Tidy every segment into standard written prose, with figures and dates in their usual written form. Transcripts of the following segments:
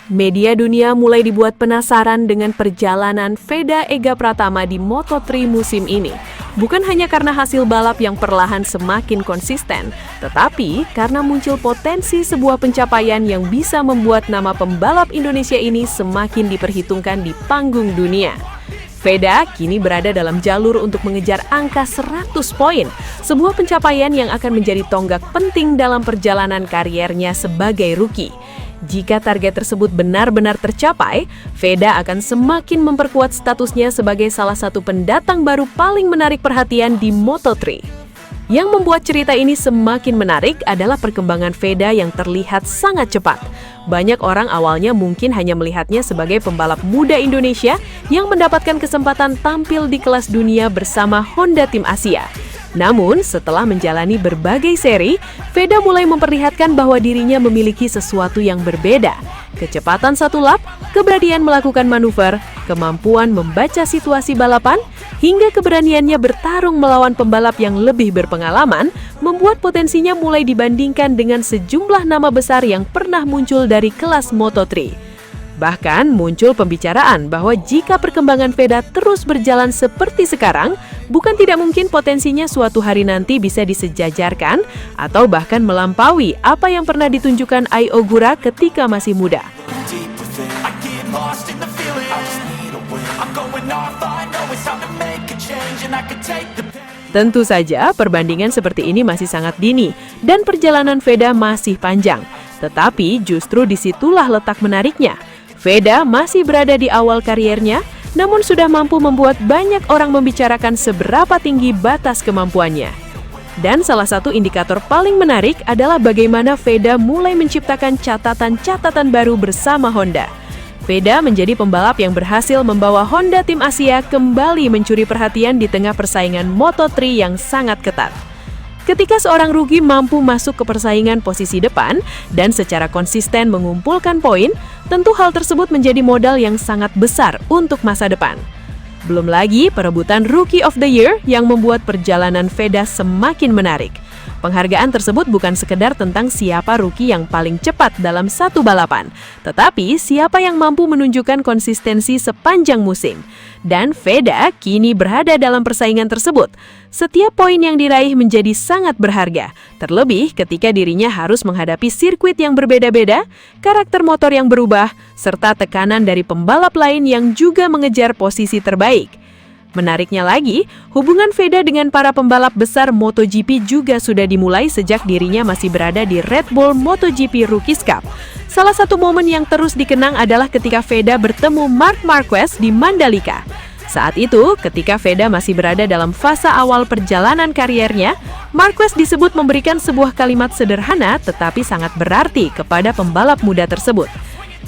Media dunia mulai dibuat penasaran dengan perjalanan Veda Ega Pratama di Moto3 musim ini. Bukan hanya karena hasil balap yang perlahan semakin konsisten, tetapi karena muncul potensi sebuah pencapaian yang bisa membuat nama pembalap Indonesia ini semakin diperhitungkan di panggung dunia. Veda kini berada dalam jalur untuk mengejar angka 100 poin, sebuah pencapaian yang akan menjadi tonggak penting dalam perjalanan kariernya sebagai rookie. Jika target tersebut benar-benar tercapai, Veda akan semakin memperkuat statusnya sebagai salah satu pendatang baru paling menarik perhatian di Moto3. Yang membuat cerita ini semakin menarik adalah perkembangan Veda yang terlihat sangat cepat. Banyak orang awalnya mungkin hanya melihatnya sebagai pembalap muda Indonesia yang mendapatkan kesempatan tampil di kelas dunia bersama Honda Tim Asia. Namun, setelah menjalani berbagai seri, Veda mulai memperlihatkan bahwa dirinya memiliki sesuatu yang berbeda. Kecepatan satu lap, keberanian melakukan manuver, kemampuan membaca situasi balapan, hingga keberaniannya bertarung melawan pembalap yang lebih berpengalaman, membuat potensinya mulai dibandingkan dengan sejumlah nama besar yang pernah muncul dari kelas Moto3. Bahkan muncul pembicaraan bahwa jika perkembangan Veda terus berjalan seperti sekarang, bukan tidak mungkin potensinya suatu hari nanti bisa disejajarkan atau bahkan melampaui apa yang pernah ditunjukkan Ai Ogura ketika masih muda. Tentu saja perbandingan seperti ini masih sangat dini dan perjalanan Veda masih panjang. Tetapi justru disitulah letak menariknya. Veda masih berada di awal kariernya, namun sudah mampu membuat banyak orang membicarakan seberapa tinggi batas kemampuannya. Dan salah satu indikator paling menarik adalah bagaimana Veda mulai menciptakan catatan-catatan baru bersama Honda. Veda menjadi pembalap yang berhasil membawa Honda Tim Asia kembali mencuri perhatian di tengah persaingan Moto3 yang sangat ketat. Ketika seorang rookie mampu masuk ke persaingan posisi depan dan secara konsisten mengumpulkan poin, tentu hal tersebut menjadi modal yang sangat besar untuk masa depan. Belum lagi perebutan Rookie of the Year yang membuat perjalanan Veda semakin menarik. Penghargaan tersebut bukan sekedar tentang siapa rookie yang paling cepat dalam satu balapan, tetapi siapa yang mampu menunjukkan konsistensi sepanjang musim. Dan Veda kini berada dalam persaingan tersebut. Setiap poin yang diraih menjadi sangat berharga, terlebih ketika dirinya harus menghadapi sirkuit yang berbeda-beda, karakter motor yang berubah, serta tekanan dari pembalap lain yang juga mengejar posisi terbaik. Menariknya lagi, hubungan Veda dengan para pembalap besar MotoGP juga sudah dimulai sejak dirinya masih berada di Red Bull MotoGP Rookies Cup. Salah satu momen yang terus dikenang adalah ketika Veda bertemu Marc Marquez di Mandalika. Saat itu, ketika Veda masih berada dalam fase awal perjalanan kariernya, Marquez disebut memberikan sebuah kalimat sederhana tetapi sangat berarti kepada pembalap muda tersebut.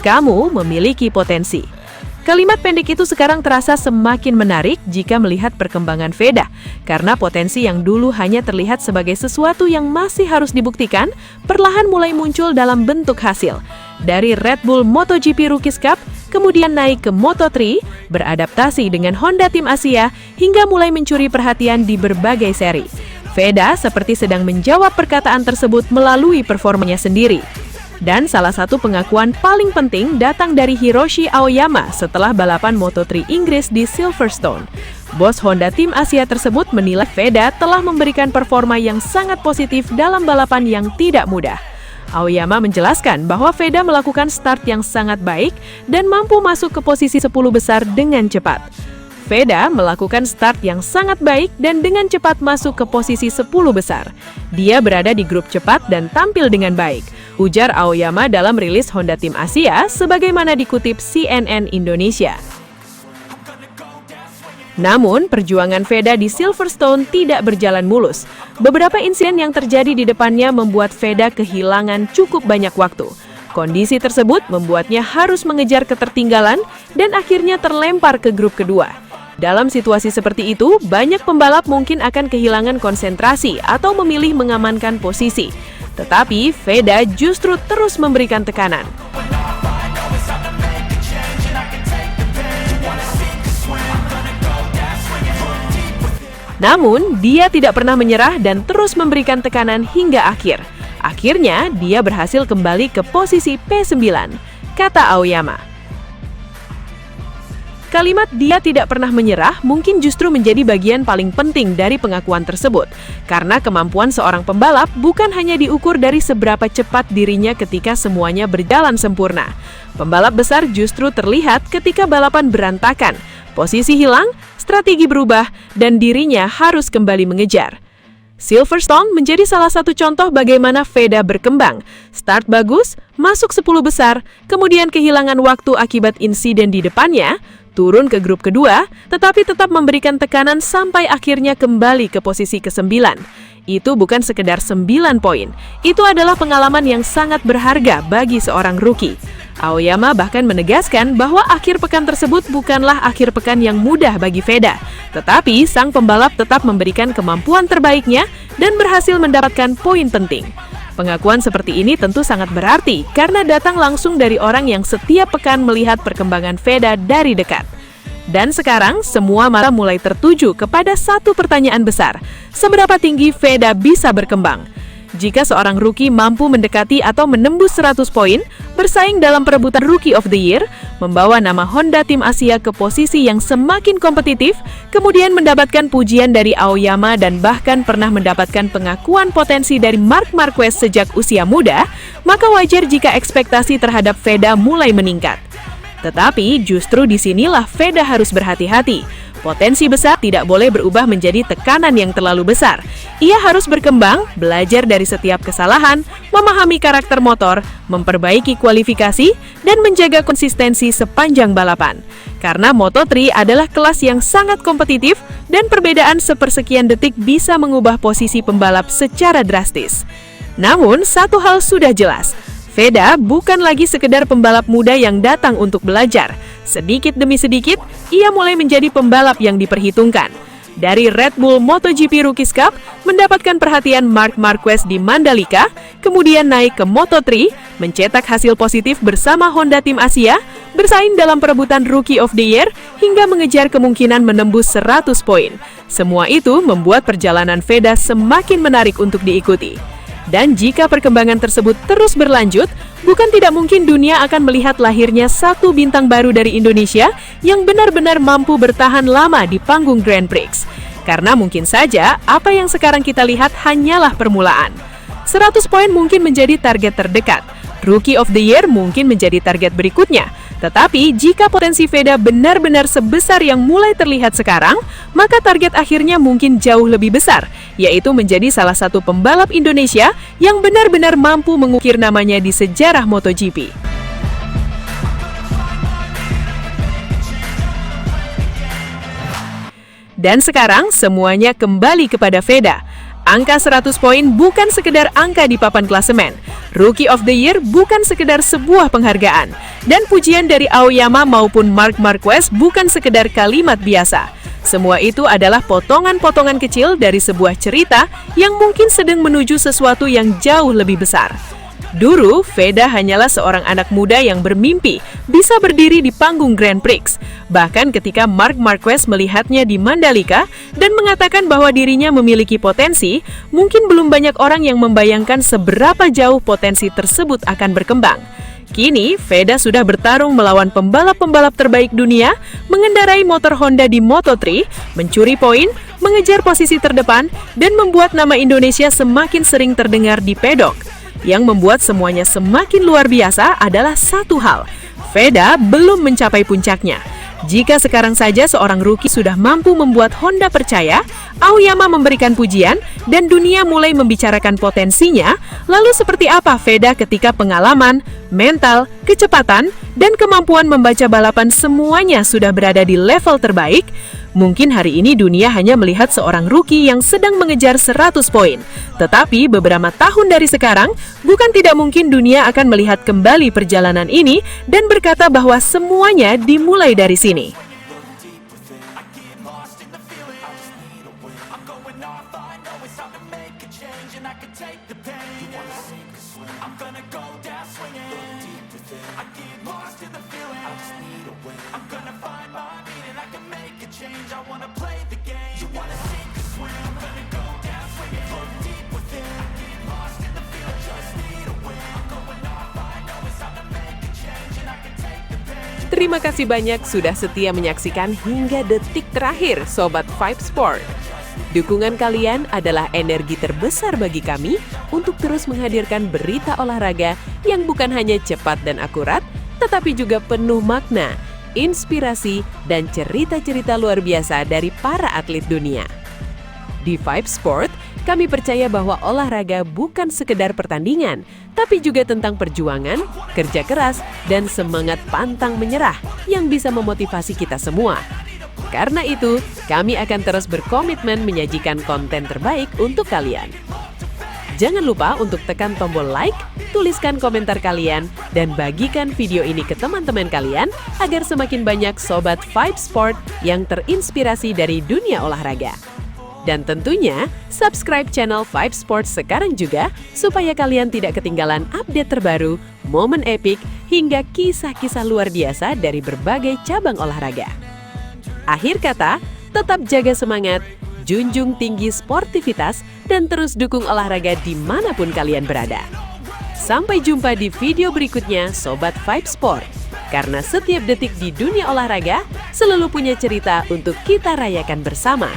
"Kamu memiliki potensi." Kalimat pendek itu sekarang terasa semakin menarik jika melihat perkembangan Veda, karena potensi yang dulu hanya terlihat sebagai sesuatu yang masih harus dibuktikan, perlahan mulai muncul dalam bentuk hasil. Dari Red Bull MotoGP Rookies Cup, kemudian naik ke Moto3, beradaptasi dengan Honda Tim Asia, hingga mulai mencuri perhatian di berbagai seri. Veda seperti sedang menjawab perkataan tersebut melalui performanya sendiri. Dan salah satu pengakuan paling penting datang dari Hiroshi Aoyama setelah balapan Moto3 Inggris di Silverstone. Bos Honda Tim Asia tersebut menilai Veda telah memberikan performa yang sangat positif dalam balapan yang tidak mudah. Aoyama menjelaskan bahwa Veda melakukan start yang sangat baik dan mampu masuk ke posisi 10 besar dengan cepat. Veda melakukan start yang sangat baik dan dengan cepat masuk ke posisi 10 besar. Dia berada di grup cepat dan tampil dengan baik, ujar Aoyama dalam rilis Honda Tim Asia sebagaimana dikutip CNN Indonesia. Namun, perjuangan Veda di Silverstone tidak berjalan mulus. Beberapa insiden yang terjadi di depannya membuat Veda kehilangan cukup banyak waktu. Kondisi tersebut membuatnya harus mengejar ketertinggalan dan akhirnya terlempar ke grup kedua. Dalam situasi seperti itu, banyak pembalap mungkin akan kehilangan konsentrasi atau memilih mengamankan posisi. Tetapi, Veda justru terus memberikan tekanan. Namun, dia tidak pernah menyerah dan terus memberikan tekanan hingga akhir. Akhirnya, dia berhasil kembali ke posisi P9. kata Aoyama. Kalimat "dia tidak pernah menyerah" mungkin justru menjadi bagian paling penting dari pengakuan tersebut, karena kemampuan seorang pembalap bukan hanya diukur dari seberapa cepat dirinya ketika semuanya berjalan sempurna. Pembalap besar justru terlihat ketika balapan berantakan, posisi hilang, strategi berubah, dan dirinya harus kembali mengejar. Silverstone menjadi salah satu contoh bagaimana Veda berkembang. Start bagus, masuk 10 besar, kemudian kehilangan waktu akibat insiden di depannya, turun ke grup kedua, tetapi tetap memberikan tekanan sampai akhirnya kembali ke posisi ke-9. Itu bukan sekedar 9 poin, itu adalah pengalaman yang sangat berharga bagi seorang rookie. Aoyama bahkan menegaskan bahwa akhir pekan tersebut bukanlah akhir pekan yang mudah bagi Veda, tetapi sang pembalap tetap memberikan kemampuan terbaiknya dan berhasil mendapatkan poin penting. Pengakuan seperti ini tentu sangat berarti karena datang langsung dari orang yang setiap pekan melihat perkembangan Veda dari dekat. Dan sekarang, semua mata mulai tertuju kepada satu pertanyaan besar. Seberapa tinggi Veda bisa berkembang? Jika seorang rookie mampu mendekati atau menembus 100 poin, bersaing dalam perebutan Rookie of the Year, membawa nama Honda Tim Asia ke posisi yang semakin kompetitif, kemudian mendapatkan pujian dari Aoyama dan bahkan pernah mendapatkan pengakuan potensi dari Marc Marquez sejak usia muda, maka wajar jika ekspektasi terhadap Veda mulai meningkat. Tetapi justru disinilah Veda harus berhati-hati. Potensi besar tidak boleh berubah menjadi tekanan yang terlalu besar. Ia harus berkembang, belajar dari setiap kesalahan, memahami karakter motor, memperbaiki kualifikasi, dan menjaga konsistensi sepanjang balapan. Karena Moto3 adalah kelas yang sangat kompetitif dan perbedaan sepersekian detik bisa mengubah posisi pembalap secara drastis. Namun, satu hal sudah jelas. Veda bukan lagi sekedar pembalap muda yang datang untuk belajar. Sedikit demi sedikit, ia mulai menjadi pembalap yang diperhitungkan. Dari Red Bull MotoGP Rookies Cup, mendapatkan perhatian Marc Marquez di Mandalika, kemudian naik ke Moto3, mencetak hasil positif bersama Honda Tim Asia, bersaing dalam perebutan Rookie of the Year, hingga mengejar kemungkinan menembus 100 poin. Semua itu membuat perjalanan Veda semakin menarik untuk diikuti. Dan jika perkembangan tersebut terus berlanjut, bukan tidak mungkin dunia akan melihat lahirnya satu bintang baru dari Indonesia yang benar-benar mampu bertahan lama di panggung Grand Prix. Karena mungkin saja apa yang sekarang kita lihat hanyalah permulaan. 100 poin mungkin menjadi target terdekat. Rookie of the Year mungkin menjadi target berikutnya. Tetapi jika potensi Veda benar-benar sebesar yang mulai terlihat sekarang, maka target akhirnya mungkin jauh lebih besar, yaitu menjadi salah satu pembalap Indonesia yang benar-benar mampu mengukir namanya di sejarah MotoGP. Dan sekarang semuanya kembali kepada Veda. Angka 100 poin bukan sekedar angka di papan klasemen. Rookie of the Year bukan sekedar sebuah penghargaan. Dan pujian dari Aoyama maupun Marc Marquez bukan sekedar kalimat biasa. Semua itu adalah potongan-potongan kecil dari sebuah cerita yang mungkin sedang menuju sesuatu yang jauh lebih besar. Dulu, Veda hanyalah seorang anak muda yang bermimpi bisa berdiri di panggung Grand Prix. Bahkan ketika Marc Marquez melihatnya di Mandalika dan mengatakan bahwa dirinya memiliki potensi, mungkin belum banyak orang yang membayangkan seberapa jauh potensi tersebut akan berkembang. Kini, Veda sudah bertarung melawan pembalap-pembalap terbaik dunia, mengendarai motor Honda di Moto3, mencuri poin, mengejar posisi terdepan, dan membuat nama Indonesia semakin sering terdengar di pedok. Yang membuat semuanya semakin luar biasa adalah satu hal, Veda belum mencapai puncaknya. Jika sekarang saja seorang rookie sudah mampu membuat Honda percaya, Aoyama memberikan pujian, dan dunia mulai membicarakan potensinya, lalu seperti apa Veda ketika pengalaman, mental, kecepatan, dan kemampuan membaca balapan semuanya sudah berada di level terbaik? Mungkin hari ini dunia hanya melihat seorang rookie yang sedang mengejar 100 poin. Tetapi beberapa tahun dari sekarang, bukan tidak mungkin dunia akan melihat kembali perjalanan ini dan berkata bahwa semuanya dimulai dari sini. Terima kasih banyak sudah setia menyaksikan hingga detik terakhir, Sobat Vibe Sport. Dukungan kalian adalah energi terbesar bagi kami untuk terus menghadirkan berita olahraga yang bukan hanya cepat dan akurat, tetapi juga penuh makna, inspirasi, dan cerita-cerita luar biasa dari para atlet dunia. Di Vibe Sport, kami percaya bahwa olahraga bukan sekedar pertandingan, tapi juga tentang perjuangan, kerja keras, dan semangat pantang menyerah yang bisa memotivasi kita semua. Karena itu, kami akan terus berkomitmen menyajikan konten terbaik untuk kalian. Jangan lupa untuk tekan tombol like, tuliskan komentar kalian, dan bagikan video ini ke teman-teman kalian agar semakin banyak Sobat Vibe Sport yang terinspirasi dari dunia olahraga. Dan tentunya, subscribe channel Vibe Sports sekarang juga supaya kalian tidak ketinggalan update terbaru, momen epik, hingga kisah-kisah luar biasa dari berbagai cabang olahraga. Akhir kata, tetap jaga semangat, junjung tinggi sportivitas, dan terus dukung olahraga dimanapun kalian berada. Sampai jumpa di video berikutnya, Sobat Vibe Sport. Karena setiap detik di dunia olahraga selalu punya cerita untuk kita rayakan bersama.